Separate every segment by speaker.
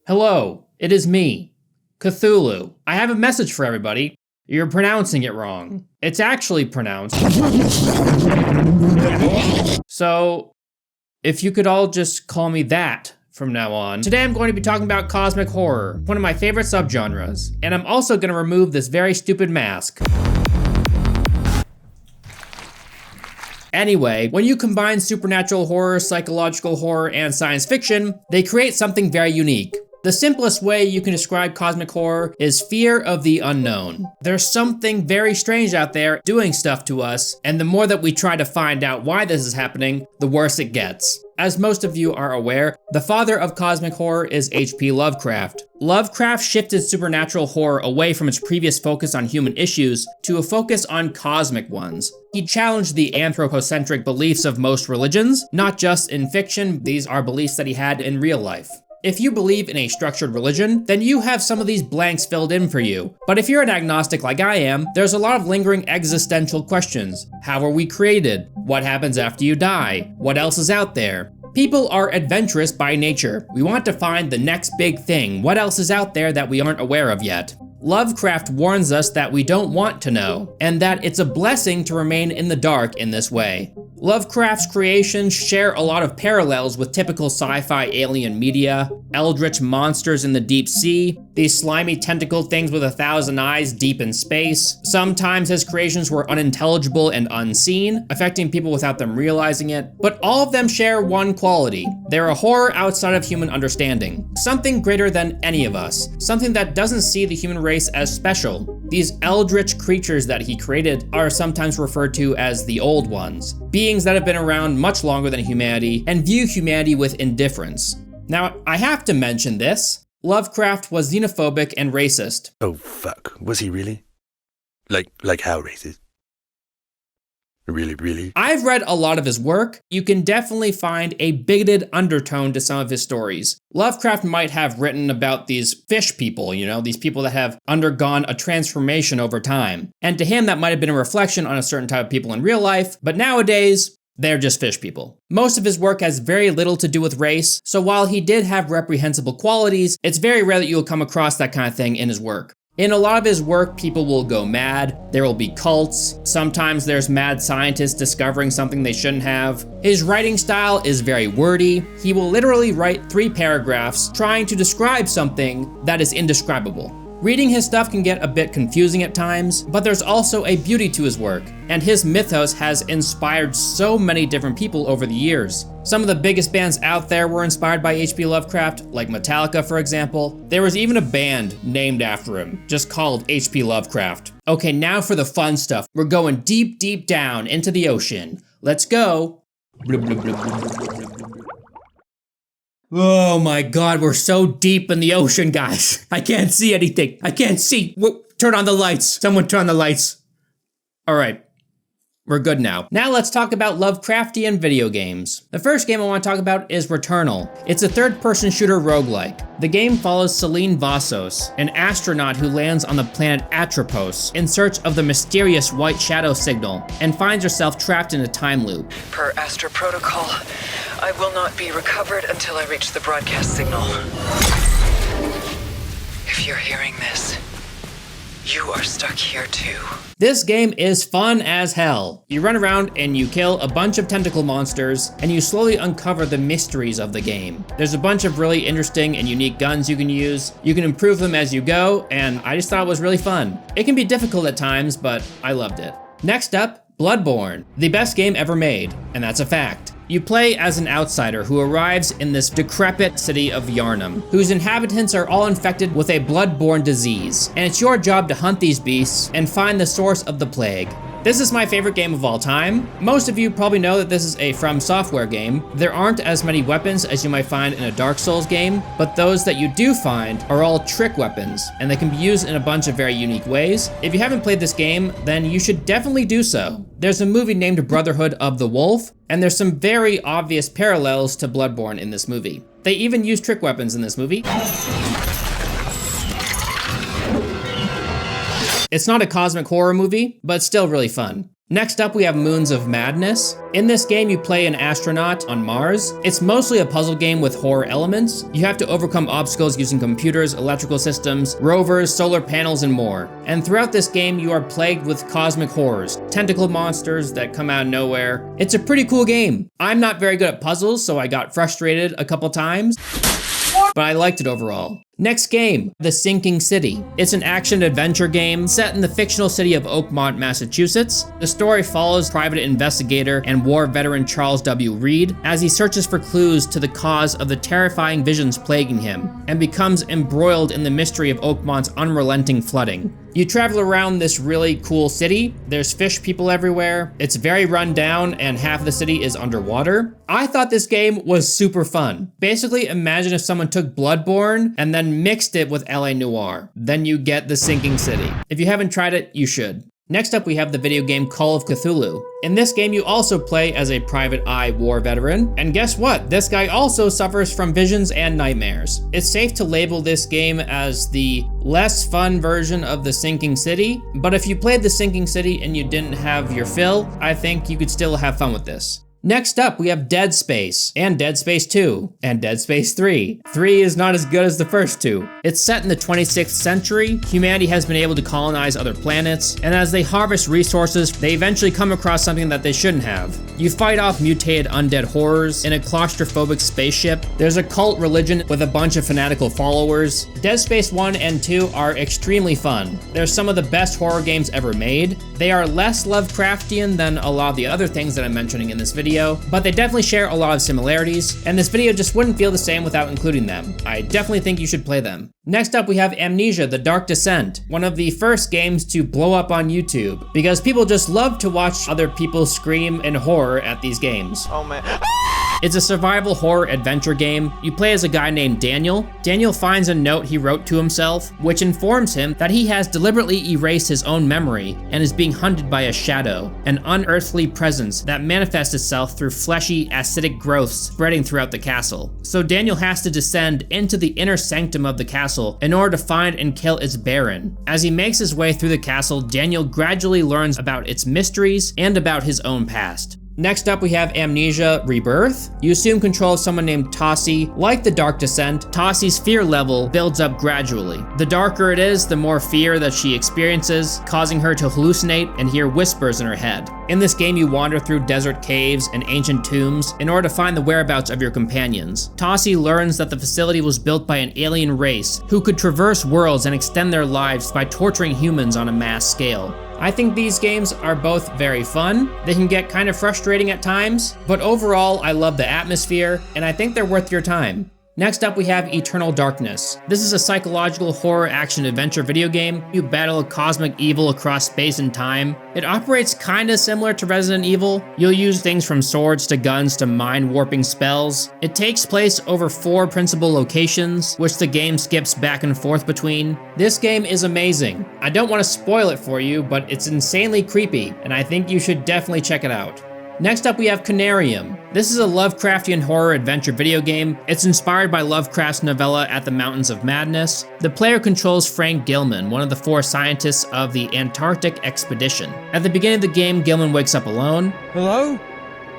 Speaker 1: Hello, it is me, Cthulhu. I have a message for everybody. You're pronouncing it wrong. It's actually pronounced. So, if you could all just call me that from now on. Today I'm going to be talking about cosmic horror, one of my favorite subgenres, and I'm also going to remove this very stupid mask. Anyway, when you combine supernatural horror, psychological horror, and science fiction, they create something very unique. The simplest way you can describe cosmic horror is fear of the unknown. There's something very strange out there doing stuff to us, and the more that we try to find out why this is happening, the worse it gets. As most of you are aware, the father of cosmic horror is H.P. Lovecraft. Lovecraft shifted supernatural horror away from its previous focus on human issues to a focus on cosmic ones. He challenged the anthropocentric beliefs of most religions, not just in fiction, these are beliefs that he had in real life. If you believe in a structured religion, then you have some of these blanks filled in for you. But if you're an agnostic like I am, there's a lot of lingering existential questions. How are we created? What happens after you die? What else is out there? People are adventurous by nature. We want to find the next big thing. What else is out there that we aren't aware of yet? Lovecraft warns us that we don't want to know, and that it's a blessing to remain in the dark in this way. Lovecraft's creations share a lot of parallels with typical sci-fi alien media, eldritch monsters in the deep sea, these slimy tentacled things with 1,000 eyes deep in space. Sometimes his creations were unintelligible and unseen, affecting people without them realizing it, but all of them share one quality. They're a horror outside of human understanding, something greater than any of us, something that doesn't see the human race as special. These eldritch creatures that he created are sometimes referred to as the Old Ones, beings that have been around much longer than humanity and view humanity with indifference. Now, I have to mention this. Lovecraft was xenophobic and racist.
Speaker 2: Oh fuck, was he really? Like how racist? Really?
Speaker 1: I've read a lot of his work. You can definitely find a bigoted undertone to some of his stories. Lovecraft might have written about these fish people, these people that have undergone a transformation over time. And to him, that might have been a reflection on a certain type of people in real life, but nowadays, they're just fish people. Most of his work has very little to do with race, so while he did have reprehensible qualities, it's very rare that you'll come across that kind of thing in his work. In a lot of his work, people will go mad, there will be cults, sometimes there's mad scientists discovering something they shouldn't have. His writing style is very wordy. He will literally write 3 paragraphs trying to describe something that is indescribable. Reading his stuff can get a bit confusing at times, but there's also a beauty to his work, and his mythos has inspired so many different people over the years. Some of the biggest bands out there were inspired by H.P. Lovecraft, like Metallica for example. There was even a band named after him, just called H.P. Lovecraft. Okay, now for the fun stuff. We're going deep down into the ocean. Let's go. Oh my god, we're so deep in the ocean, guys. I can't see anything. I can't see. Turn on the lights. Someone turn the lights. All right. We're good now. Now let's talk about Lovecraftian video games. The first game I want to talk about is Returnal. It's a third-person shooter roguelike. The game follows Celine Vassos, an astronaut who lands on the planet Atropos in search of the mysterious white shadow signal, and finds herself trapped in a time loop.
Speaker 3: Per Astra Protocol, I will not be recovered until I reach the broadcast signal. If you're hearing this, you are stuck here too.
Speaker 1: This game is fun as hell. You run around and you kill a bunch of tentacle monsters, and you slowly uncover the mysteries of the game. There's a bunch of really interesting and unique guns you can use. You can improve them as you go, and I just thought it was really fun. It can be difficult at times, but I loved it. Next up, Bloodborne, the best game ever made, and that's a fact. You play as an outsider who arrives in this decrepit city of Yharnam, whose inhabitants are all infected with a blood-borne disease, and it's your job to hunt these beasts and find the source of the plague. This is my favorite game of all time. Most of you probably know that this is a From Software game. There aren't as many weapons as you might find in a Dark Souls game, but those that you do find are all trick weapons, and they can be used in a bunch of very unique ways. If you haven't played this game, then you should definitely do so. There's a movie named Brotherhood of the Wolf, and there's some very obvious parallels to Bloodborne in this movie. They even use trick weapons in this movie. It's not a cosmic horror movie, but still really fun. Next up, we have Moons of Madness. In this game, you play an astronaut on Mars. It's mostly a puzzle game with horror elements. You have to overcome obstacles using computers, electrical systems, rovers, solar panels, and more. And throughout this game, you are plagued with cosmic horrors, tentacle monsters that come out of nowhere. It's a pretty cool game. I'm not very good at puzzles, so I got frustrated a couple times, but I liked it overall. Next game, The Sinking City. It's an action-adventure game set in the fictional city of Oakmont, Massachusetts. The story follows private investigator and war veteran Charles W. Reed as he searches for clues to the cause of the terrifying visions plaguing him, and becomes embroiled in the mystery of Oakmont's unrelenting flooding. You travel around this really cool city. There's fish people everywhere. It's very run down, and half of the city is underwater. I thought this game was super fun. Basically, imagine if someone took Bloodborne and then mixed it with LA Noire. Then you get The Sinking City. If you haven't tried it, you should. Next up, we have the video game Call of Cthulhu. In this game, you also play as a private eye war veteran. And guess what? This guy also suffers from visions and nightmares. It's safe to label this game as the less fun version of The Sinking City, but if you played The Sinking City and you didn't have your fill, I think you could still have fun with this. Next up, we have Dead Space, and Dead Space 2, and Dead Space 3. 3 is not as good as the first two. It's set in the 26th century. Humanity has been able to colonize other planets, and as they harvest resources, they eventually come across something that they shouldn't have. You fight off mutated undead horrors in a claustrophobic spaceship. There's a cult religion with a bunch of fanatical followers. Dead Space 1 and 2 are extremely fun. They're some of the best horror games ever made. They are less Lovecraftian than a lot of the other things that I'm mentioning in this video, but they definitely share a lot of similarities, and this video just wouldn't feel the same without including them. I definitely think you should play them. Next up, we have Amnesia: The Dark Descent, one of the first games to blow up on YouTube, because people just love to watch other people scream in horror at these games.
Speaker 4: Oh man.
Speaker 1: It's a survival horror adventure game. You play as a guy named Daniel. Daniel finds a note he wrote to himself, which informs him that he has deliberately erased his own memory and is being hunted by a shadow, an unearthly presence that manifests itself through fleshy, acidic growths spreading throughout the castle. So Daniel has to descend into the inner sanctum of the castle in order to find and kill its baron. As he makes his way through the castle, Daniel gradually learns about its mysteries and about his own past. Next up, we have Amnesia: Rebirth. You assume control of someone named Tossie. Like The Dark Descent, Tossie's fear level builds up gradually. The darker it is, the more fear that she experiences, causing her to hallucinate and hear whispers in her head. In this game, you wander through desert caves and ancient tombs in order to find the whereabouts of your companions. Tossie learns that the facility was built by an alien race who could traverse worlds and extend their lives by torturing humans on a mass scale. I think these games are both very fun. They can get kind of frustrating at times, but overall I love the atmosphere and I think they're worth your time. Next up, we have Eternal Darkness. This is a psychological horror action adventure video game. You battle a cosmic evil across space and time. It operates kinda similar to Resident Evil. You'll use things from swords to guns to mind warping spells. It takes place over 4 principal locations, which the game skips back and forth between. This game is amazing. I don't want to spoil it for you, but it's insanely creepy, and I think you should definitely check it out. Next up, we have Conarium. This is a Lovecraftian horror adventure video game. It's inspired by Lovecraft's novella At the Mountains of Madness. The player controls Frank Gilman, one of the 4 scientists of the Antarctic expedition. At the beginning of the game, Gilman wakes up alone.
Speaker 4: Hello?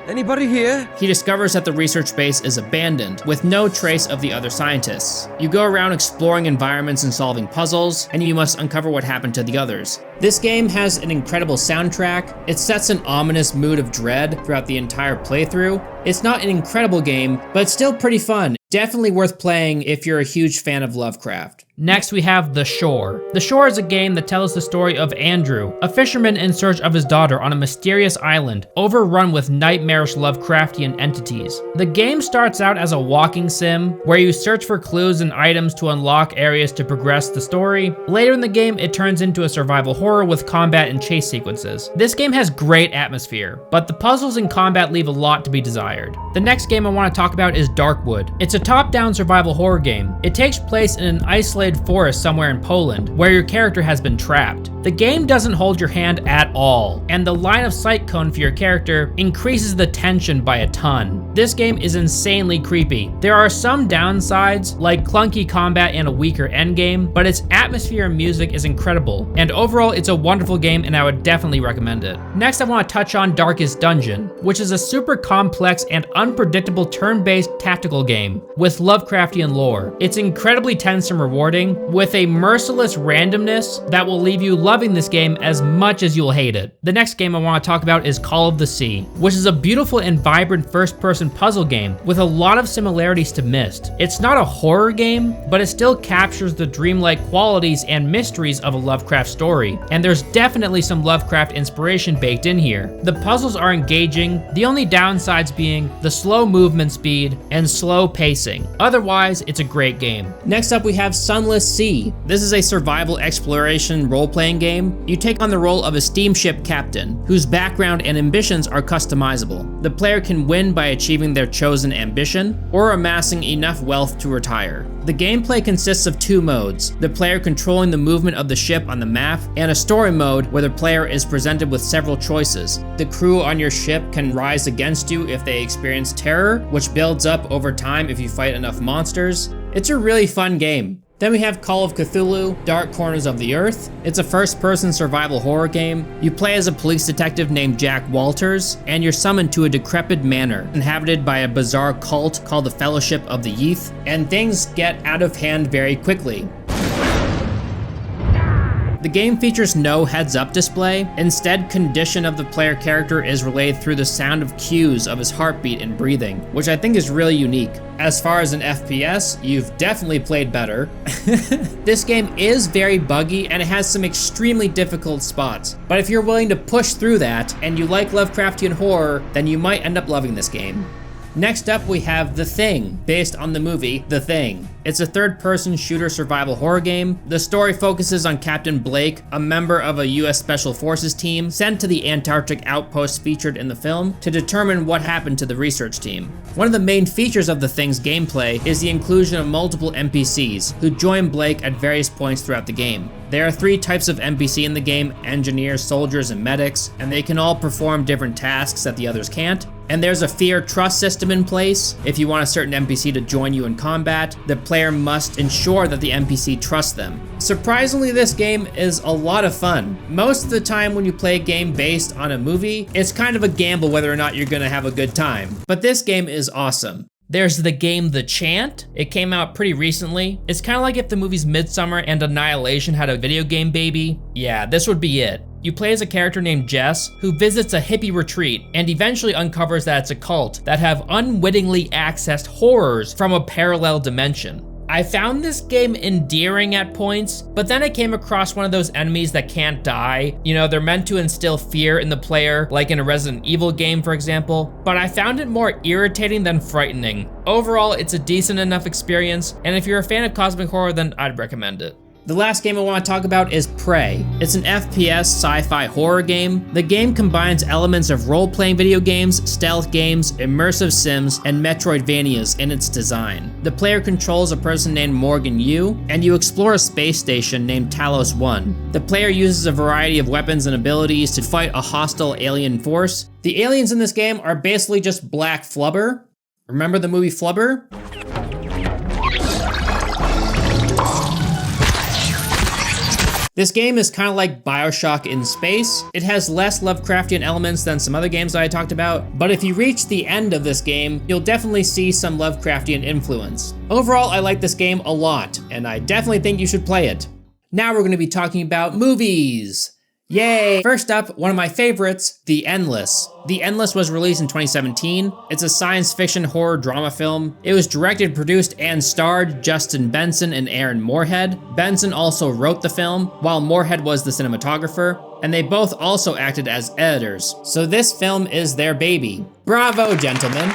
Speaker 4: Anybody here?
Speaker 1: He discovers that the research base is abandoned, with no trace of the other scientists. You go around exploring environments and solving puzzles, and you must uncover what happened to the others. This game has an incredible soundtrack. It sets an ominous mood of dread throughout the entire playthrough. It's not an incredible game, but it's still pretty fun. Definitely worth playing if you're a huge fan of Lovecraft. Next, we have The Shore. The Shore is a game that tells the story of Andrew, a fisherman in search of his daughter on a mysterious island, overrun with nightmarish Lovecraftian entities. The game starts out as a walking sim, where you search for clues and items to unlock areas to progress the story. Later in the game, it turns into a survival horror with combat and chase sequences. This game has great atmosphere, but the puzzles and combat leave a lot to be desired. The next game I want to talk about is Darkwood. It's a top-down survival horror game. It takes place in an isolated forest somewhere in Poland, where your character has been trapped. The game doesn't hold your hand at all, and the line of sight cone for your character increases the tension by a ton. This game is insanely creepy. There are some downsides, like clunky combat and a weaker endgame, but its atmosphere and music is incredible, and overall it's a wonderful game and I would definitely recommend it. Next I want to touch on Darkest Dungeon, which is a super complex and unpredictable turn-based tactical game with Lovecraftian lore. It's incredibly tense and rewarding, with a merciless randomness that will leave you loving this game as much as you'll hate it. The next game I want to talk about is Call of the Sea, which is a beautiful and vibrant first-person puzzle game with a lot of similarities to Myst. It's not a horror game, but it still captures the dreamlike qualities and mysteries of a Lovecraft story, and there's definitely some Lovecraft inspiration baked in here. The puzzles are engaging, the only downsides being the slow movement speed and slow pacing. Otherwise, it's a great game. Next up we have Sunless Sea. This is a survival exploration role-playing game. You take on the role of a steamship captain, whose background and ambitions are customizable. The player can win by achieving their chosen ambition, or amassing enough wealth to retire. The gameplay consists of two modes, the player controlling the movement of the ship on the map, and a story mode where the player is presented with several choices. The crew on your ship can rise against you if they experience terror, which builds up over time if you fight enough monsters. It's a really fun game. Then we have Call of Cthulhu, Dark Corners of the Earth. It's a first-person survival horror game. You play as a police detective named Jack Walters, and you're summoned to a decrepit manor, inhabited by a bizarre cult called the Fellowship of the Yeath, and things get out of hand very quickly. The game features no heads-up display. Instead, condition of the player character is relayed through the sound of cues of his heartbeat and breathing, which I think is really unique. As far as an FPS, you've definitely played better. This game is very buggy and it has some extremely difficult spots, but if you're willing to push through that and you like Lovecraftian horror, then you might end up loving this game. Next up, we have The Thing, based on the movie The Thing. It's a third-person shooter survival horror game. The story focuses on Captain Blake, a member of a US Special Forces team sent to the Antarctic outpost featured in the film to determine what happened to the research team. One of the main features of The Thing's gameplay is the inclusion of multiple NPCs who join Blake at various points throughout the game. There are 3 types of NPC in the game: engineers, soldiers, and medics, and they can all perform different tasks that the others can't. And there's a fear-trust system in place. If you want a certain NPC to join you in combat, the player must ensure that the NPC trusts them. Surprisingly, this game is a lot of fun. Most of the time when you play a game based on a movie, it's kind of a gamble whether or not you're gonna have a good time. But this game is awesome. There's the game The Chant. It came out pretty recently. It's kind of like if the movies Midsommar and Annihilation had a video game baby. Yeah, this would be it. You play as a character named Jess, who visits a hippie retreat and eventually uncovers that it's a cult that have unwittingly accessed horrors from a parallel dimension. I found this game endearing at points, but then I came across one of those enemies that can't die. You know, they're meant to instill fear in the player, like in a Resident Evil game, for example, but I found it more irritating than frightening. Overall, it's a decent enough experience, and if you're a fan of cosmic horror, then I'd recommend it. The last game I want to talk about is Prey. It's an FPS sci-fi horror game. The game combines elements of role-playing video games, stealth games, immersive sims, and Metroidvanias in its design. The player controls a person named Morgan Yu, and you explore a space station named Talos 1. The player uses a variety of weapons and abilities to fight a hostile alien force. The aliens in this game are basically just black flubber. Remember the movie Flubber? This game is kind of like BioShock in space. It has less Lovecraftian elements than some other games that I talked about, but if you reach the end of this game, you'll definitely see some Lovecraftian influence. Overall, I like this game a lot, and I definitely think you should play it. Now we're going to be talking about movies. Yay! First up, one of my favorites, The Endless. The Endless was released in 2017. It's a science fiction horror drama film. It was directed, produced, and starred Justin Benson and Aaron Moorhead. Benson also wrote the film, while Moorhead was the cinematographer, and they both also acted as editors. So this film is their baby. Bravo, gentlemen!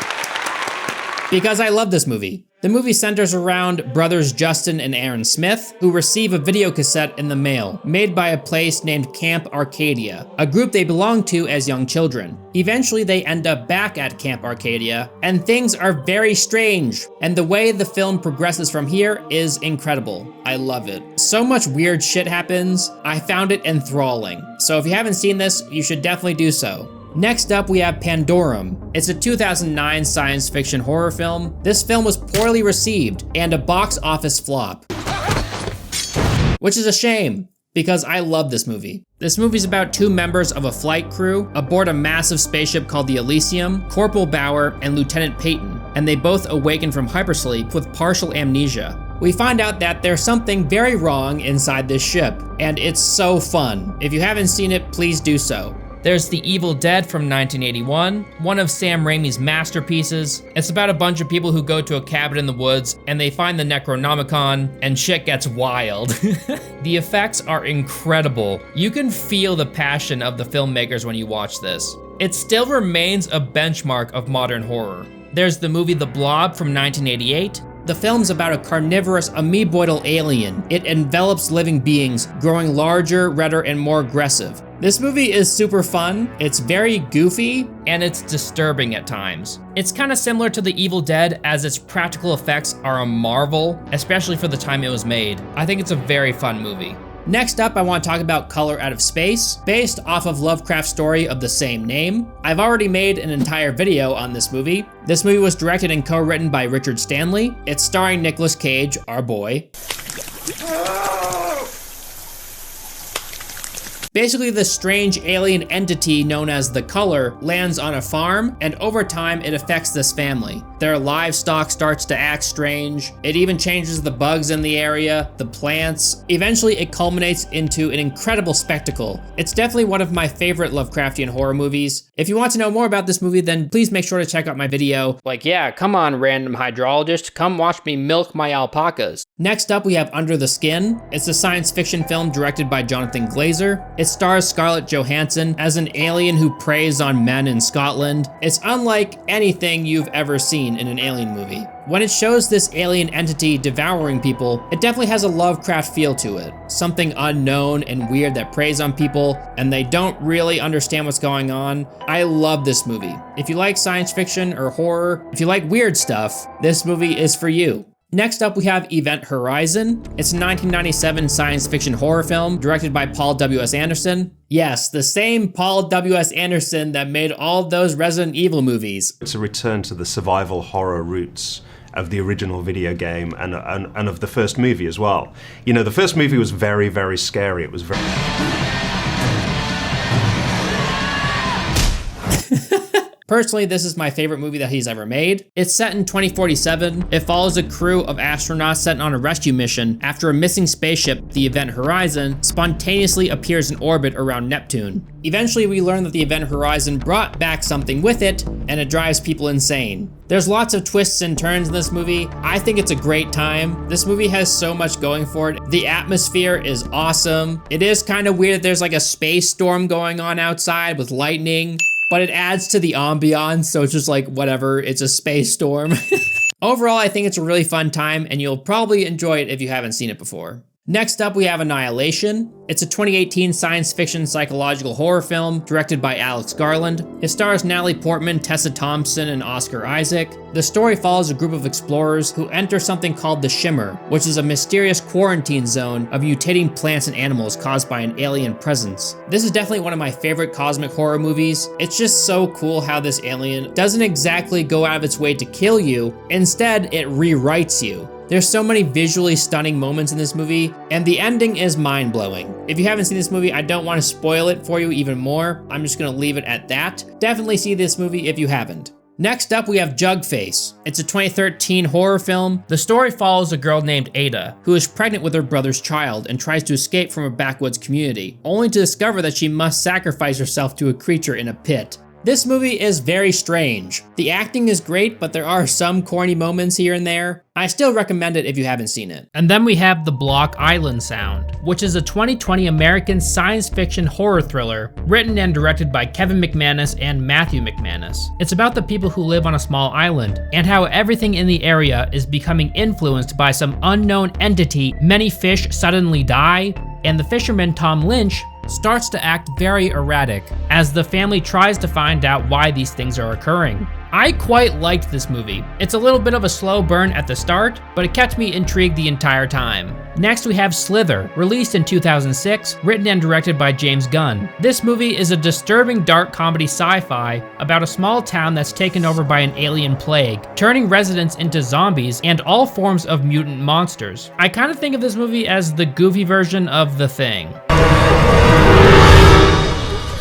Speaker 1: Because I love this movie. The movie centers around brothers Justin and Aaron Smith, who receive a video cassette in the mail, made by a place named Camp Arcadia, a group they belong to as young children. Eventually, they end up back at Camp Arcadia, and things are very strange, and the way the film progresses from here is incredible. I love it. So much weird shit happens. I found it enthralling. So if you haven't seen this, you should definitely do so. Next up, we have Pandorum. It's a 2009 science fiction horror film. This film was poorly received and a box office flop, which is a shame because I love this movie. This movie's about two members of a flight crew aboard a massive spaceship called the Elysium, Corporal Bauer and Lieutenant Peyton, and they both awaken from hypersleep with partial amnesia. We find out that there's something very wrong inside this ship, and it's so fun. If you haven't seen it, please do so. There's The Evil Dead from 1981, one of Sam Raimi's masterpieces. It's about a bunch of people who go to a cabin in the woods and they find the Necronomicon and shit gets wild. The effects are incredible. You can feel the passion of the filmmakers when you watch this. It still remains a benchmark of modern horror. There's the movie The Blob from 1988. The film's about a carnivorous amoeboidal alien. It envelops living beings, growing larger, redder, and more aggressive. This movie is super fun, it's very goofy, and it's disturbing at times. It's kind of similar to The Evil Dead as its practical effects are a marvel, especially for the time it was made. I think it's a very fun movie. Next up, I want to talk about Color Out of Space, based off of Lovecraft's story of the same name. I've already made an entire video on this movie. This movie was directed and co-written by Richard Stanley. It's starring Nicolas Cage, our boy. Basically, this strange alien entity known as the Color lands on a farm, and over time it affects this family. Their livestock starts to act strange. It even changes the bugs in the area, the plants. Eventually, it culminates into an incredible spectacle. It's definitely one of my favorite Lovecraftian horror movies. If you want to know more about this movie, then please make sure to check out my video. Like, yeah, come on, random hydrologist, come watch me milk my alpacas. Next up, we have Under the Skin. It's a science fiction film directed by Jonathan Glazer. It stars Scarlett Johansson as an alien who preys on men in Scotland. It's unlike anything you've ever seen in an alien movie. When it shows this alien entity devouring people, it definitely has a Lovecraft feel to it. Something unknown and weird that preys on people, and they don't really understand what's going on. I love this movie. If you like science fiction or horror, if you like weird stuff, this movie is for you. Next up, we have Event Horizon. It's a 1997 science fiction horror film directed by Paul W.S. Anderson. Yes, the same Paul W.S. Anderson that made all those Resident Evil movies.
Speaker 5: It's a return to the survival horror roots of the original video game and of the first movie as well. You know, the first movie was very, very scary. It was very...
Speaker 1: Personally, this is my favorite movie that he's ever made. It's set in 2047. It follows a crew of astronauts sent on a rescue mission after a missing spaceship, the Event Horizon, spontaneously appears in orbit around Neptune. Eventually, we learn that the Event Horizon brought back something with it, and it drives people insane. There's lots of twists and turns in this movie. I think it's a great time. This movie has so much going for it. The atmosphere is awesome. It is kind of weird that there's like a space storm going on outside with lightning, but it adds to the ambiance, so it's just like, whatever, it's a space storm. Overall, I think it's a really fun time, and you'll probably enjoy it if you haven't seen it before. Next up, we have Annihilation. It's a 2018 science fiction psychological horror film directed by Alex Garland. It stars Natalie Portman, Tessa Thompson, and Oscar Isaac. The story follows a group of explorers who enter something called the Shimmer, which is a mysterious quarantine zone of mutating plants and animals caused by an alien presence. This is definitely one of my favorite cosmic horror movies. It's just so cool how this alien doesn't exactly go out of its way to kill you. Instead, it rewrites you. There's so many visually stunning moments in this movie, and the ending is mind-blowing. If you haven't seen this movie, I don't want to spoil it for you even more. I'm just gonna leave it at that. Definitely see this movie if you haven't. Next up, we have Jug Face. It's a 2013 horror film. The story follows a girl named Ada, who is pregnant with her brother's child and tries to escape from a backwoods community, only to discover that she must sacrifice herself to a creature in a pit. This movie is very strange. The acting is great, but there are some corny moments here and there. I still recommend it if you haven't seen it. And then we have The Block Island Sound, which is a 2020 American science fiction horror thriller written and directed by Kevin McManus and Matthew McManus. It's about the people who live on a small island and how everything in the area is becoming influenced by some unknown entity. Many fish suddenly die, and the fisherman Tom Lynch starts to act very erratic as the family tries to find out why these things are occurring. I quite liked this movie. It's a little bit of a slow burn at the start, but it kept me intrigued the entire time. Next we have Slither, released in 2006, written and directed by James Gunn. This movie is a disturbing dark comedy sci-fi about a small town that's taken over by an alien plague, turning residents into zombies and all forms of mutant monsters. I kind of think of this movie as the goofy version of The Thing.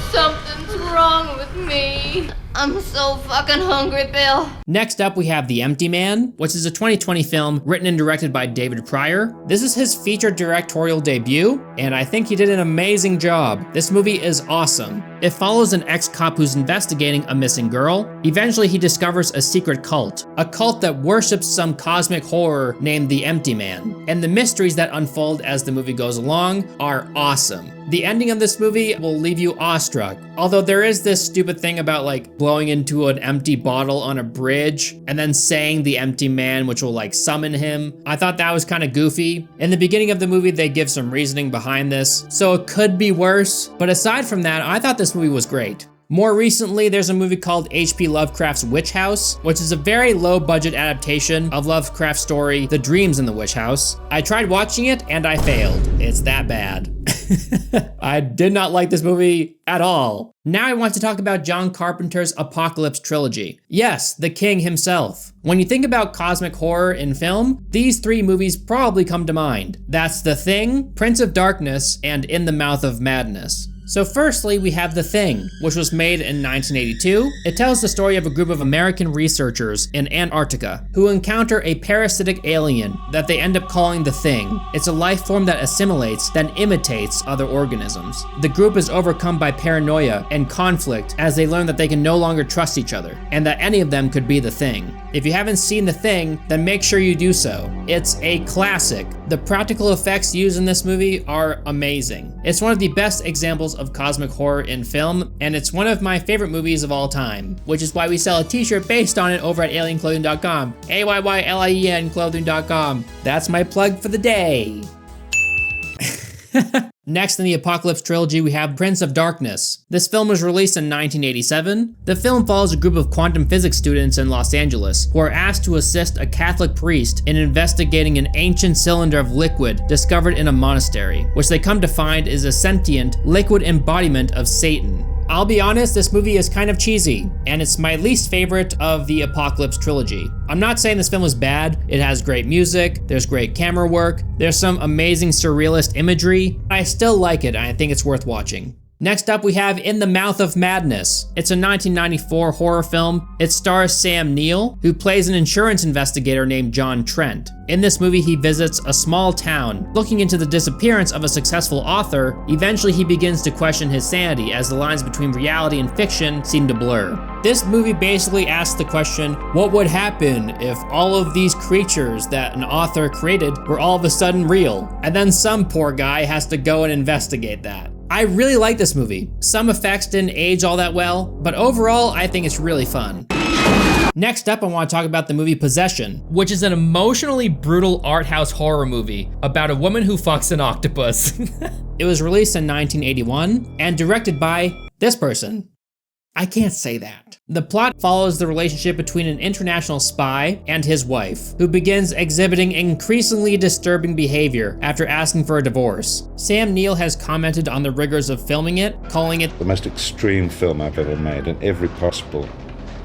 Speaker 6: Something's wrong with me. I'm so fucking hungry, Bill.
Speaker 1: Next up, we have The Empty Man, which is a 2020 film written and directed by David Pryor. This is his featured directorial debut, and I think he did an amazing job. This movie is awesome. It follows an ex-cop who's investigating a missing girl. Eventually, he discovers a secret cult, a cult that worships some cosmic horror named The Empty Man. And the mysteries that unfold as the movie goes along are awesome. The ending of this movie will leave you awestruck, although there is this stupid thing about like blowing into an empty bottle on a bridge and then saying the empty man, which will like summon him. I thought that was kind of goofy. In the beginning of the movie, they give some reasoning behind this, so it could be worse. But aside from that, I thought this movie was great. More recently, there's a movie called H.P. Lovecraft's Witch House, which is a very low-budget adaptation of Lovecraft's story, The Dreams in the Witch House. I tried watching it, and I failed. It's that bad. I did not like this movie at all. Now I want to talk about John Carpenter's Apocalypse trilogy. Yes, the king himself. When you think about cosmic horror in film, these three movies probably come to mind. That's The Thing, Prince of Darkness, and In the Mouth of Madness. So firstly, we have The Thing, which was made in 1982. It tells the story of a group of American researchers in Antarctica who encounter a parasitic alien that they end up calling The Thing. It's a life form that assimilates, then imitates other organisms. The group is overcome by paranoia and conflict as they learn that they can no longer trust each other, and that any of them could be The Thing. If you haven't seen The Thing, then make sure you do so. It's a classic. The practical effects used in this movie are amazing. It's one of the best examples of cosmic horror in film, and it's one of my favorite movies of all time, which is why we sell a t-shirt based on it over at alienclothing.com. AYYLIEN clothing.com. That's my plug for the day. Next in the Apocalypse trilogy, we have Prince of Darkness. This film was released in 1987. The film follows a group of quantum physics students in Los Angeles who are asked to assist a Catholic priest in investigating an ancient cylinder of liquid discovered in a monastery, which they come to find is a sentient, liquid embodiment of Satan. I'll be honest, this movie is kind of cheesy, and it's my least favorite of the Apocalypse trilogy. I'm not saying this film is bad. It has great music, there's great camera work, there's some amazing surrealist imagery. I still like it, and I think it's worth watching. Next up, we have In the Mouth of Madness. It's a 1994 horror film. It stars Sam Neill, who plays an insurance investigator named John Trent. In this movie, he visits a small town, looking into the disappearance of a successful author. Eventually, he begins to question his sanity as the lines between reality and fiction seem to blur. This movie basically asks the question, what would happen if all of these creatures that an author created were all of a sudden real? And then some poor guy has to go and investigate that. I really like this movie. Some effects didn't age all that well, but overall, I think it's really fun. Next up, I want to talk about the movie Possession, which is an emotionally brutal art house horror movie about a woman who fucks an octopus. It was released in 1981 and directed by this person. I can't say that. The plot follows the relationship between an international spy and his wife, who begins exhibiting increasingly disturbing behavior after asking for a divorce. Sam Neill has commented on the rigors of filming it, calling it
Speaker 7: the most extreme film I've ever made in every possible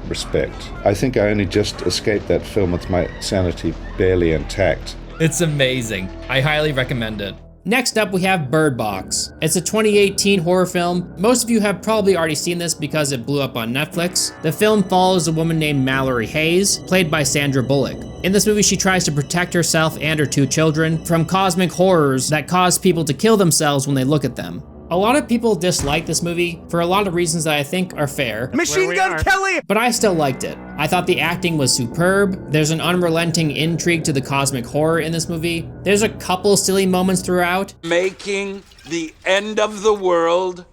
Speaker 7: respect. I think I only just escaped that film with my sanity barely intact.
Speaker 1: It's amazing. I highly recommend it. Next up, we have Bird Box. It's a 2018 horror film. Most of you have probably already seen this because it blew up on Netflix. The film follows a woman named Mallory Hayes, played by Sandra Bullock. In this movie, she tries to protect herself and her two children from cosmic horrors that cause people to kill themselves when they look at them. A lot of people dislike this movie for a lot of reasons that I think are fair.
Speaker 4: Machine Gun Kelly!
Speaker 1: But I still liked it. I thought the acting was superb. There's an unrelenting intrigue to the cosmic horror in this movie. There's a couple silly moments throughout.
Speaker 8: Making the end of the world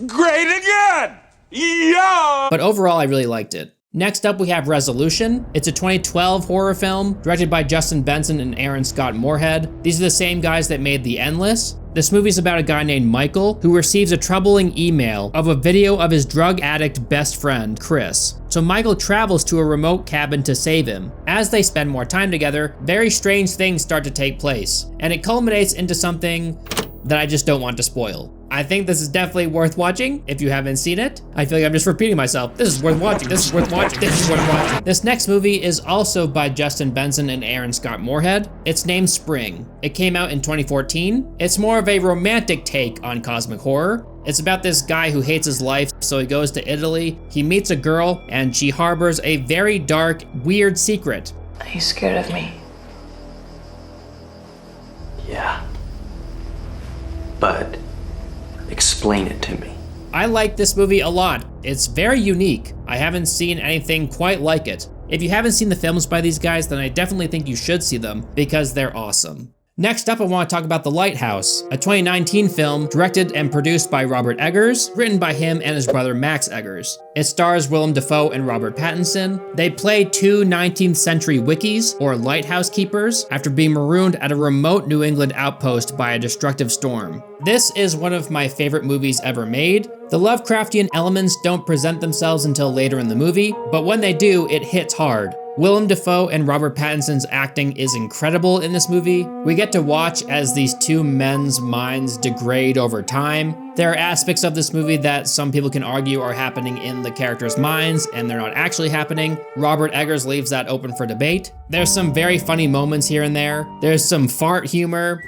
Speaker 8: great again! Yeah!
Speaker 1: But overall, I really liked it. Next up, we have Resolution. It's a 2012 horror film directed by Justin Benson and Aaron Scott Moorhead. These are the same guys that made The Endless. This movie's about a guy named Michael who receives a troubling email of a video of his drug addict best friend, Chris. So Michael travels to a remote cabin to save him. As they spend more time together, very strange things start to take place, and it culminates into something that I just don't want to spoil. I think this is definitely worth watching if you haven't seen it. I feel like I'm just repeating myself. This is worth watching, this is worth watching, this is worth watching. This next movie is also by Justin Benson and Aaron Scott Moorhead. It's named Spring. It came out in 2014. It's more of a romantic take on cosmic horror. It's about this guy who hates his life, so he goes to Italy. He meets a girl, and she harbors a very dark, weird secret.
Speaker 3: Are you scared of me?
Speaker 9: Yeah. But explain it to me.
Speaker 1: I like this movie a lot. It's very unique. I haven't seen anything quite like it. If you haven't seen the films by these guys, then I definitely think you should see them because they're awesome. Next up, I want to talk about The Lighthouse, a 2019 film directed and produced by Robert Eggers, written by him and his brother Max Eggers. It stars Willem Dafoe and Robert Pattinson. They play two 19th century wickies, or lighthouse keepers, after being marooned at a remote New England outpost by a destructive storm. This is one of my favorite movies ever made. The Lovecraftian elements don't present themselves until later in the movie, but when they do, it hits hard. Willem Dafoe and Robert Pattinson's acting is incredible in this movie. We get to watch as these two men's minds degrade over time. There are aspects of this movie that some people can argue are happening in the characters' minds, and they're not actually happening. Robert Eggers leaves that open for debate. There's some very funny moments here and there. There's some fart humor.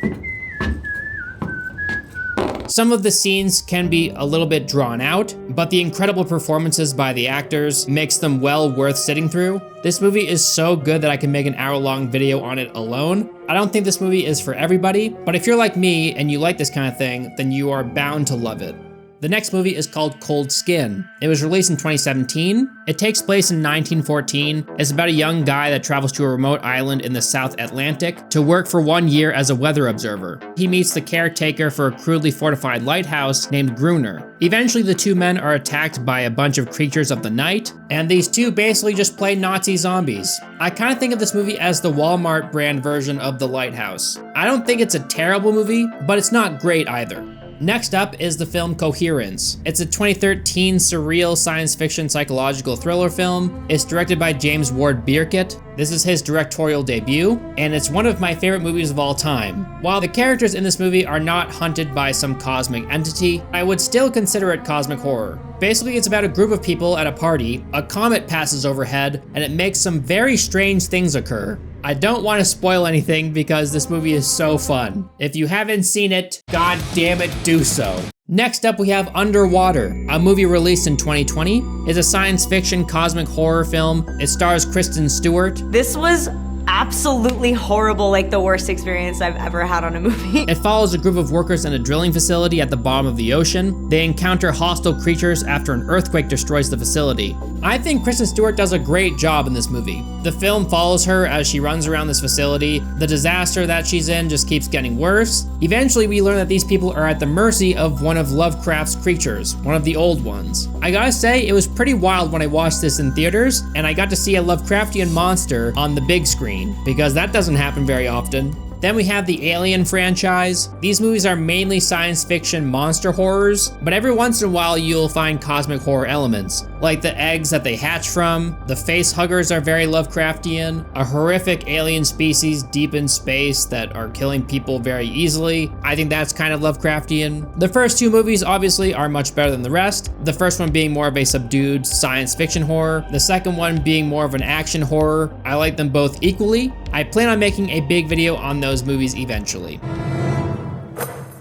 Speaker 1: Some of the scenes can be a little bit drawn out, but the incredible performances by the actors makes them well worth sitting through. This movie is so good that I can make an hour-long video on it alone. I don't think this movie is for everybody, but if you're like me and you like this kind of thing, then you are bound to love it. The next movie is called Cold Skin. It was released in 2017. It takes place in 1914. It's about a young guy that travels to a remote island in the South Atlantic to work for 1 year as a weather observer. He meets the caretaker for a crudely fortified lighthouse named Gruner. Eventually, the two men are attacked by a bunch of creatures of the night, and these two basically just play Nazi zombies. I kind of think of this movie as the Walmart brand version of The Lighthouse. I don't think it's a terrible movie, but it's not great either. Next up is the film Coherence. It's a 2013 surreal science fiction psychological thriller film. It's directed by James Ward Bierkett. This is his directorial debut, and it's one of my favorite movies of all time. While the characters in this movie are not hunted by some cosmic entity, I would still consider it cosmic horror. Basically, it's about a group of people at a party, a comet passes overhead, and it makes some very strange things occur. I don't want to spoil anything because this movie is so fun. If you haven't seen it, god damn it, do so. Next up, we have Underwater, a movie released in 2020. It's a science fiction cosmic horror film. It stars Kristen Stewart.
Speaker 10: This was absolutely horrible, like the worst experience I've ever had on a movie.
Speaker 1: It follows a group of workers in a drilling facility at the bottom of the ocean. They encounter hostile creatures after an earthquake destroys the facility. I think Kristen Stewart does a great job in this movie. The film follows her as she runs around this facility. The disaster that she's in just keeps getting worse. Eventually, we learn that these people are at the mercy of one of Lovecraft's creatures, one of the old ones. I gotta say, it was pretty wild when I watched this in theaters, and I got to see a Lovecraftian monster on the big screen, because that doesn't happen very often. Then we have the Alien franchise. These movies are mainly science fiction monster horrors, but every once in a while you'll find cosmic horror elements, like the eggs that they hatch from. The face huggers are very Lovecraftian, a horrific alien species deep in space that are killing people very easily. I think that's kind of Lovecraftian. The first two movies obviously are much better than the rest, the first one being more of a subdued science fiction horror, the second one being more of an action horror. I like them both equally. I plan on making a big video on those movies eventually.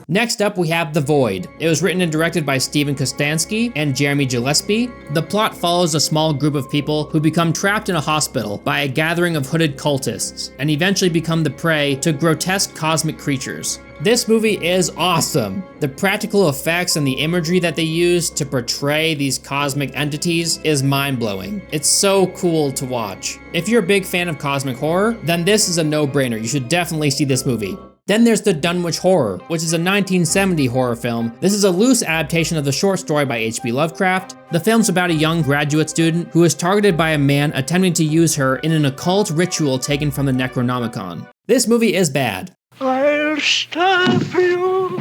Speaker 1: Next up, we have The Void. It was written and directed by Steven Kostanski and Jeremy Gillespie. The plot follows a small group of people who become trapped in a hospital by a gathering of hooded cultists and eventually become the prey to grotesque cosmic creatures. This movie is awesome. The practical effects and the imagery that they use to portray these cosmic entities is mind-blowing. It's so cool to watch. If you're a big fan of cosmic horror, then this is a no-brainer. You should definitely see this movie. Then there's the Dunwich Horror, which is a 1970 horror film. This is a loose adaptation of the short story by H.P. Lovecraft. The film's about a young graduate student who is targeted by a man attempting to use her in an occult ritual taken from the Necronomicon. This movie is bad.
Speaker 11: I'll will stop you.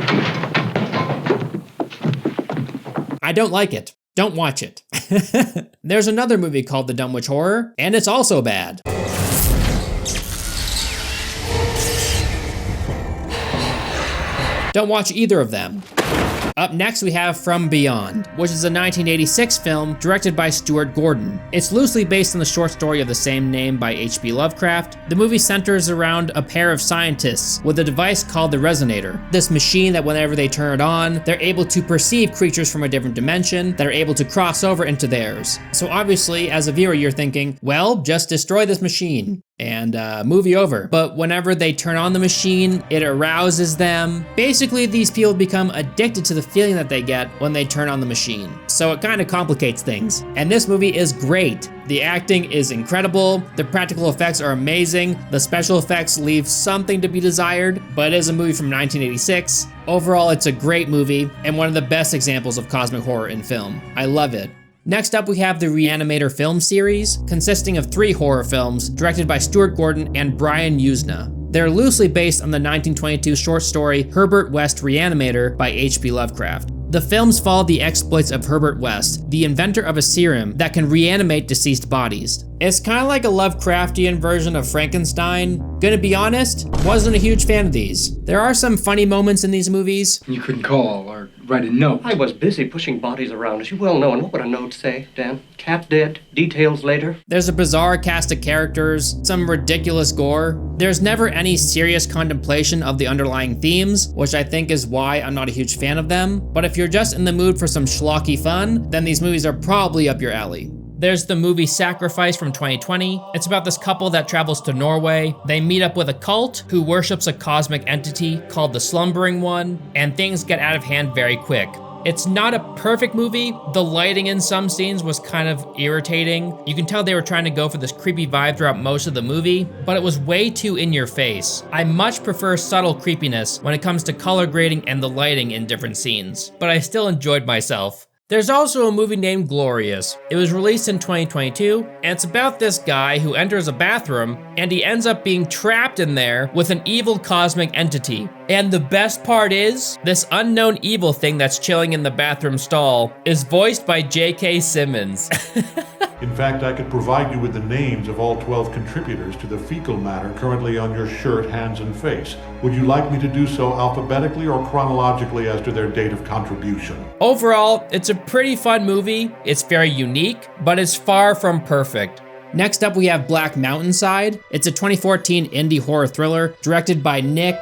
Speaker 1: I don't like it. Don't watch it. There's another movie called The Dunwich Horror, and it's also bad. Don't watch either of them. Up next we have From Beyond, which is a 1986 film directed by Stuart Gordon. It's loosely based on the short story of the same name by H.P. Lovecraft. The movie centers around a pair of scientists with a device called the Resonator. This machine that whenever they turn it on, they're able to perceive creatures from a different dimension that are able to cross over into theirs. So obviously, as a viewer, you're thinking, well, just destroy this machine and movie over. But whenever they turn on the machine, it arouses them. Basically, these people become addicted to the feeling that they get when they turn on the machine. So it kind of complicates things. And this movie is great. The acting is incredible, the practical effects are amazing, the special effects leave something to be desired, but it is a movie from 1986. Overall, it's a great movie and one of the best examples of cosmic horror in film. I love it. Next up, we have the Re-Animator film series, consisting of 3 horror films directed by Stuart Gordon and Brian Usna. They're loosely based on the 1922 short story Herbert West Re-Animator by H.P. Lovecraft. The films follow the exploits of Herbert West, the inventor of a serum that can reanimate deceased bodies. It's kind of like a Lovecraftian version of Frankenstein. Gonna be honest, wasn't a huge fan of these. There are some funny moments in these movies.
Speaker 12: You couldn't call or write a note.
Speaker 13: I was busy pushing bodies around, as you well know, and what would a note say, Dan? Cat dead, details later.
Speaker 1: There's a bizarre cast of characters, some ridiculous gore. There's never any serious contemplation of the underlying themes, which I think is why I'm not a huge fan of them. But if you're just in the mood for some schlocky fun, then these movies are probably up your alley. There's the movie Sacrifice from 2020. It's about this couple that travels to Norway. They meet up with a cult who worships a cosmic entity called the Slumbering One, and things get out of hand very quick. It's not a perfect movie. The lighting in some scenes was kind of irritating. You can tell they were trying to go for this creepy vibe throughout most of the movie, but it was way too in your face. I much prefer subtle creepiness when it comes to color grading and the lighting in different scenes, but I still enjoyed myself. There's also a movie named Glorious. It was released in 2022, and it's about this guy who enters a bathroom, and he ends up being trapped in there with an evil cosmic entity. And the best part is, this unknown evil thing that's chilling in the bathroom stall is voiced by J.K. Simmons.
Speaker 14: In fact, I could provide you with the names of all 12 contributors to the fecal matter currently on your shirt, hands, and face. Would you like me to do so alphabetically or chronologically as to their date of contribution?
Speaker 1: Overall, it's a pretty fun movie. It's very unique, but it's far from perfect. Next up, we have Black Mountainside. It's a 2014 indie horror thriller directed by Nick...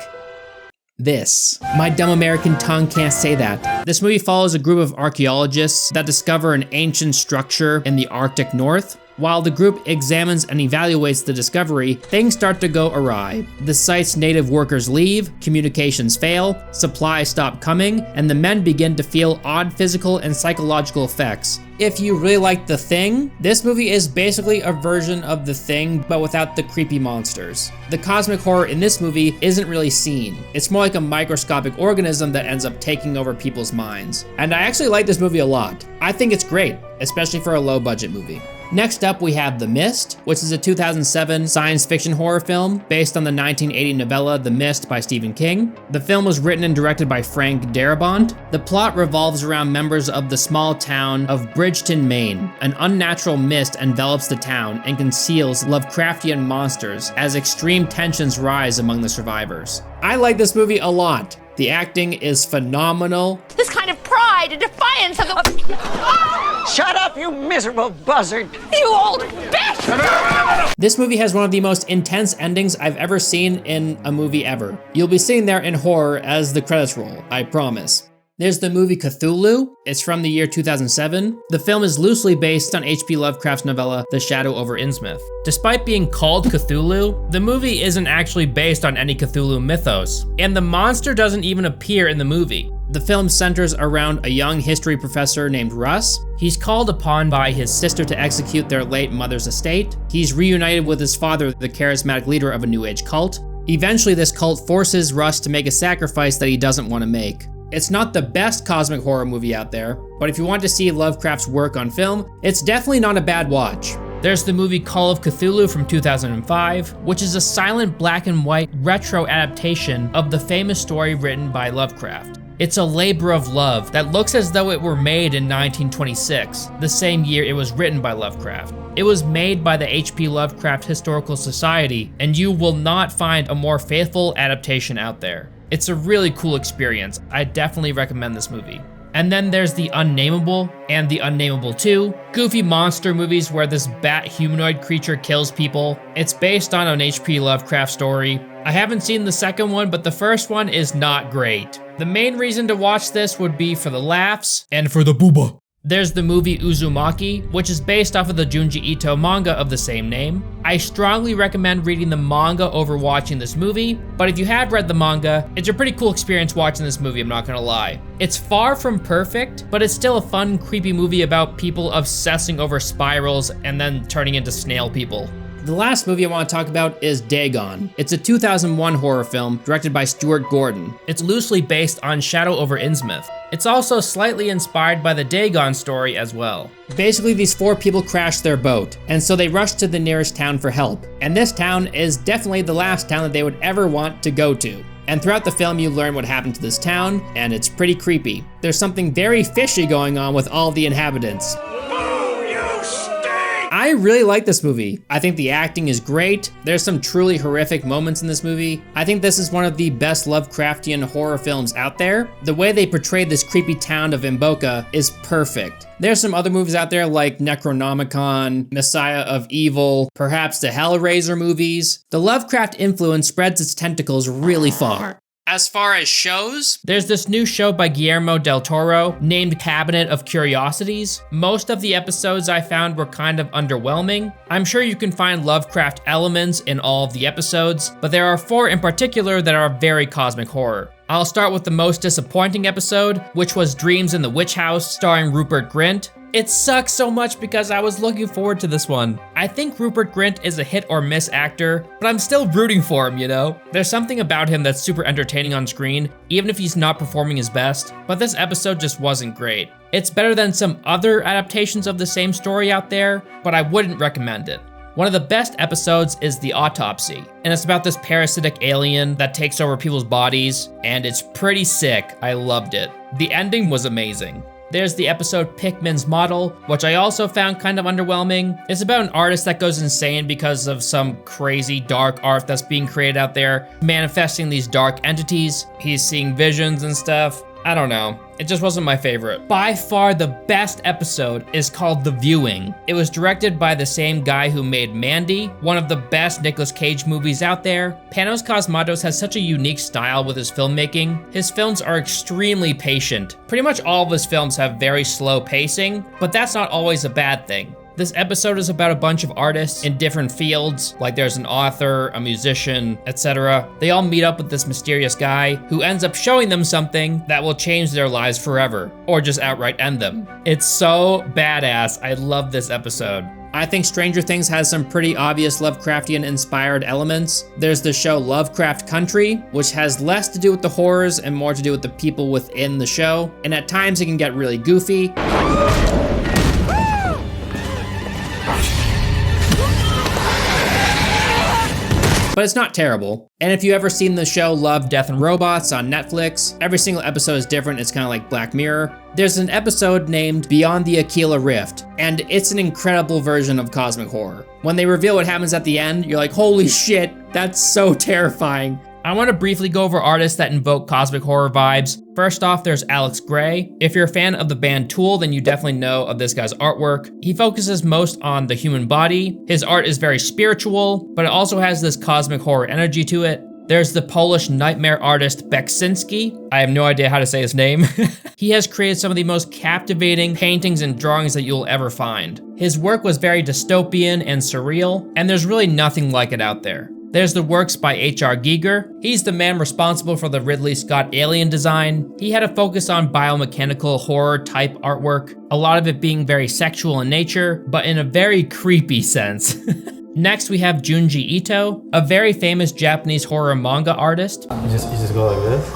Speaker 1: My dumb American tongue can't say that. This movie follows a group of archaeologists that discover an ancient structure in the Arctic North. While the group examines and evaluates the discovery, things start to go awry. The site's native workers leave, communications fail, supplies stop coming, and the men begin to feel odd physical and psychological effects. If you really like The Thing, this movie is basically a version of The Thing, but without the creepy monsters. The cosmic horror in this movie isn't really seen. It's more like a microscopic organism that ends up taking over people's minds. And I actually like this movie a lot. I think it's great, especially for a low-budget movie. Next up, we have The Mist, which is a 2007 science fiction horror film based on the 1980 novella The Mist by Stephen King. The film was written and directed by Frank Darabont. The plot revolves around members of the small town of Bridgeton, Maine. An unnatural mist envelops the town and conceals Lovecraftian monsters as extreme tensions rise among the survivors. I like this movie a lot. The acting is phenomenal.
Speaker 6: This kind of pride and defiance of the...
Speaker 11: Shut up, you miserable buzzard!
Speaker 6: You old bitch!
Speaker 1: This movie has one of the most intense endings I've ever seen in a movie ever. You'll be sitting there in horror as the credits roll, I promise. There's the movie Cthulhu. It's from the year 2007. The film is loosely based on H.P. Lovecraft's novella, The Shadow over Innsmouth. Despite being called Cthulhu, the movie isn't actually based on any Cthulhu mythos, and the monster doesn't even appear in the movie. The film centers around a young history professor named Russ. He's called upon by his sister to execute their late mother's estate. He's reunited with his father, the charismatic leader of a New Age cult. Eventually, this cult forces Russ to make a sacrifice that he doesn't want to make. It's not the best cosmic horror movie out there, but if you want to see Lovecraft's work on film, it's definitely not a bad watch. There's the movie Call of Cthulhu from 2005, which is a silent black and white retro adaptation of the famous story written by Lovecraft. It's a labor of love that looks as though it were made in 1926, the same year it was written by Lovecraft. It was made by the H.P. Lovecraft Historical Society, and you will not find a more faithful adaptation out there. It's a really cool experience. I definitely recommend this movie. And then there's the Unnamable and the Unnamable 2, goofy monster movies where this bat humanoid creature kills people. It's based on an H.P. Lovecraft story. I haven't seen the second one, but the first one is not great. The main reason to watch this would be for the laughs and for the booba. There's the movie Uzumaki, which is based off of the Junji Ito manga of the same name. I strongly recommend reading the manga over watching this movie, but if you have read the manga, it's a pretty cool experience watching this movie, I'm not gonna lie. It's far from perfect, but it's still a fun, creepy movie about people obsessing over spirals and then turning into snail people. The last movie I want to talk about is Dagon. It's a 2001 horror film directed by Stuart Gordon. It's loosely based on Shadow over Innsmouth. It's also slightly inspired by the Dagon story as well. Basically, these 4 people crashed their boat, and so they rushed to the nearest town for help. And this town is definitely the last town that they would ever want to go to. And throughout the film, you learn what happened to this town, and it's pretty creepy. There's something very fishy going on with all the inhabitants. I really like this movie. I think the acting is great. There's some truly horrific moments in this movie. I think this is one of the best Lovecraftian horror films out there. The way they portray this creepy town of Imboka is perfect. There's some other movies out there like Necronomicon, Messiah of Evil, perhaps the Hellraiser movies. The Lovecraft influence spreads its tentacles really far. As far as shows, there's this new show by Guillermo del Toro named Cabinet of Curiosities. Most of the episodes I found were kind of underwhelming. I'm sure you can find Lovecraft elements in all of the episodes, but there are 4 in particular that are very cosmic horror. I'll start with the most disappointing episode, which was Dreams in the Witch House, starring Rupert Grint. It sucks so much because I was looking forward to this one. I think Rupert Grint is a hit or miss actor, but I'm still rooting for him, you know? There's something about him that's super entertaining on screen, even if he's not performing his best, but this episode just wasn't great. It's better than some other adaptations of the same story out there, but I wouldn't recommend it. One of the best episodes is The Autopsy, and it's about this parasitic alien that takes over people's bodies, and it's pretty sick. I loved it. The ending was amazing. There's the episode Pickman's Model, which I also found kind of underwhelming. It's about an artist that goes insane because of some crazy dark art that's being created out there, manifesting these dark entities. He's seeing visions and stuff. I don't know. It just wasn't my favorite. By far the best episode is called The Viewing. It was directed by the same guy who made Mandy, one of the best Nicolas Cage movies out there. Panos Cosmatos has such a unique style with his filmmaking. His films are extremely patient. Pretty much all of his films have very slow pacing, but that's not always a bad thing. This episode is about a bunch of artists in different fields, like there's an author, a musician, etc. They all meet up with this mysterious guy who ends up showing them something that will change their lives forever, or just outright end them. It's so badass. I love this episode. I think Stranger Things has some pretty obvious Lovecraftian-inspired elements. There's the show Lovecraft Country, which has less to do with the horrors and more to do with the people within the show, and at times it can get really goofy. But it's not terrible. And if you ever seen the show Love, Death, and Robots on Netflix, every single episode is different. It's kind of like Black Mirror. There's an episode named Beyond the Aquila Rift, and it's an incredible version of cosmic horror. When they reveal what happens at the end, you're like, holy shit, that's so terrifying. I want to briefly go over artists that invoke cosmic horror vibes. First off, there's Alex Grey. If you're a fan of the band Tool, then you definitely know of this guy's artwork. He focuses most on the human body. His art is very spiritual, but it also has this cosmic horror energy to it. There's the Polish nightmare artist Beksinski. I have no idea how to say his name. He has created some of the most captivating paintings and drawings that you'll ever find. His work was very dystopian and surreal, and there's really nothing like it out there. There's the works by H.R. Giger. He's the man responsible for the Ridley Scott Alien design. He had a focus on biomechanical horror type artwork, a lot of it being very sexual in nature, but in a very creepy sense. Next, we have Junji Ito, a very famous Japanese horror manga artist.
Speaker 15: You just go like this,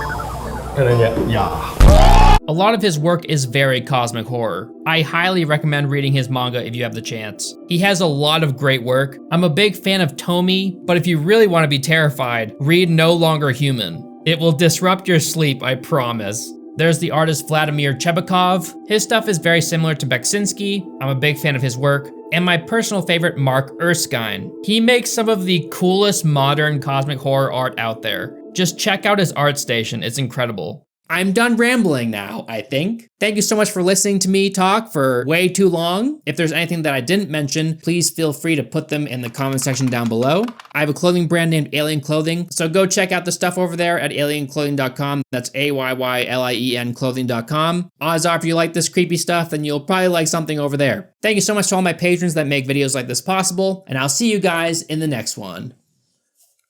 Speaker 15: and then yeah.
Speaker 1: A lot of his work is very cosmic horror. I highly recommend reading his manga if you have the chance. He has a lot of great work. I'm a big fan of Tomy, but if you really want to be terrified, read No Longer Human. It will disrupt your sleep, I promise. There's the artist Vladimir Chebikov. His stuff is very similar to Beksinski. I'm a big fan of his work. And my personal favorite, Mark Erskine. He makes some of the coolest modern cosmic horror art out there. Just check out his art station, it's incredible. I'm done rambling now, I think. Thank you so much for listening to me talk for way too long. If there's anything that I didn't mention, please feel free to put them in the comment section down below. I have a clothing brand named Alien Clothing, so go check out the stuff over there at alienclothing.com. That's AYYLIEN clothing.com. Odds are if you like this creepy stuff, then you'll probably like something over there. Thank you so much to all my patrons that make videos like this possible, and I'll see you guys in the next one.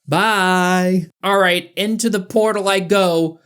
Speaker 1: Bye! Alright, into the portal I go.